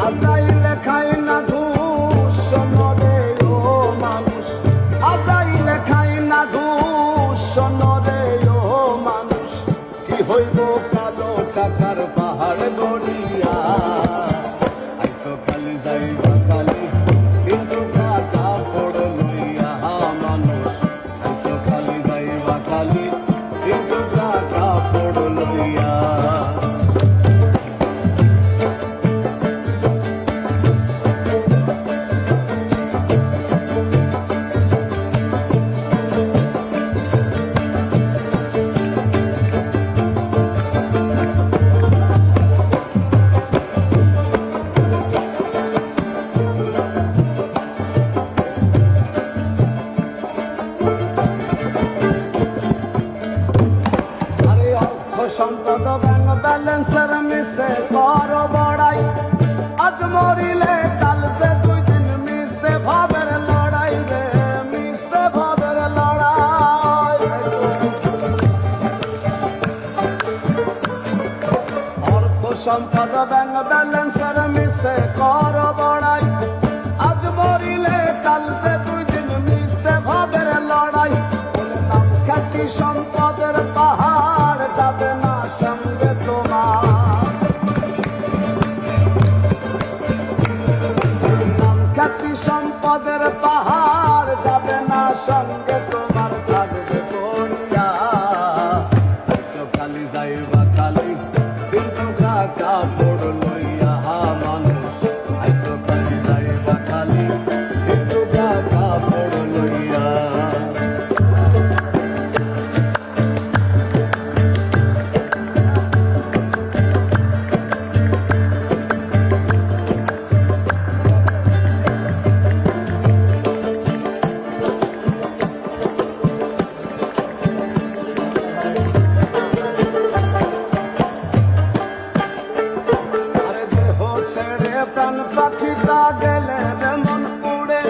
আজরাইলে খায় না ঘুষ নরে ও মানুষ, আজরাইলে খায় না ঘুষ নরে ও মানুষ, কি হইব কালো টাকার পাহাড় গড়িয়া, আইসো খালি যাইবা খালি কিন্তু কাটা পড় লইয়া মানুষ, আইসো খালি যাইবা খালি কিন্তু কাটা পড় লইয়া। সম্পদ ব্যাংক ব্যালেন্সের মিশে কর বড়াই, আজ মরিলে কাল যে 2 দিন মিশে ভাবের লড়াই রে, মিশে ভাবের লড়াই। অর্থ সম্পদ ব্যাংক ব্যালেন্সের মিশে কর বড়াই, আজ মরিলে কাল যে 2 দিন মিশে ভাবের লড়াই। নাম খ্যাতি সম্পদের পাহাড় যাবে না সঙ্গে তোমার, নাম খ্যাতি সম্পদের পাহাড় যাবে না সঙ্গে তোমার, থাকবে পড়িয়া আইসো খালি যাইবা খালি কিন্তু কাটা পড় লইয়া মানুষ, আইসো খালি যাইবা খালি কিন্তু কাটা পড় লইয়া। প্রাণ পাখিটা গেলে মন পুড়ে,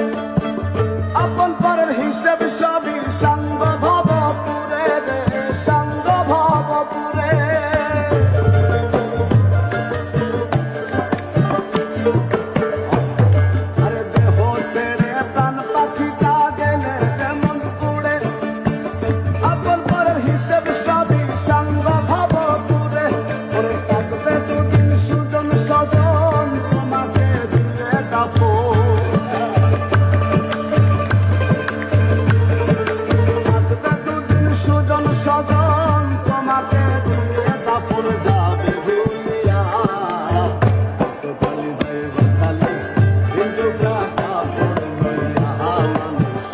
আপন পরের হিসেব সবই সাঙ্গ ভবপুরে রে, সাঙ্গ ভবপুরে। আরে দেহ ছেড়ে প্রাণ পাখিটা গেলে মন পুড়ে, আপন পরের হিসেব সবই সাঙ্গ ভবপুরে। ওরে থাকবে 2 দিন সুজন সজন তোমাকে দিলে কাপড়, থাকবে 2 দিন সুজন সজন তোমাকে দিলে কাপড় যাবে ভুলিয়া, আইসো খালি যাইবা খালি কিন্তু কাটা পড় লইয়া মানুষ,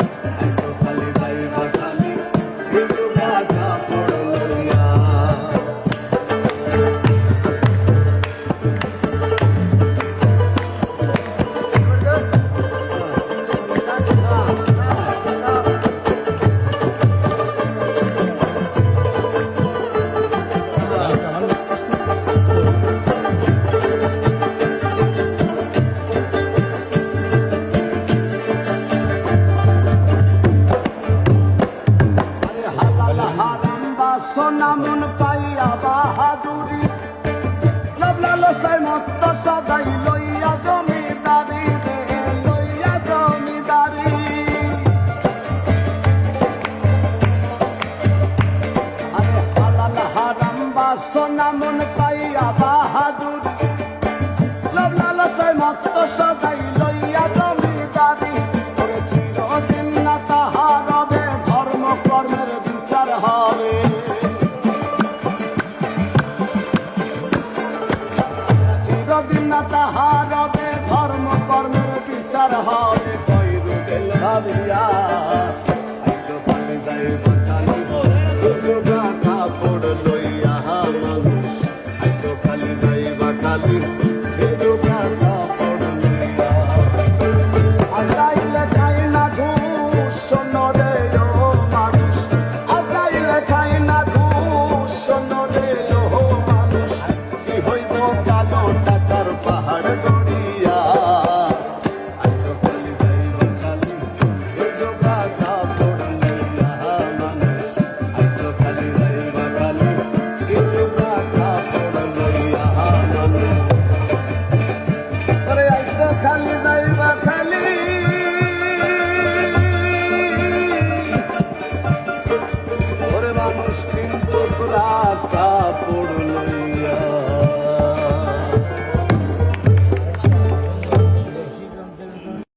আইসো খালি যাইবা খালি কিন্তু কাটা পড় লইয়া। হারাম বাসনা মন পাইয়া বাহাদুরি, লাভ লালসায় মত্ত সদাইল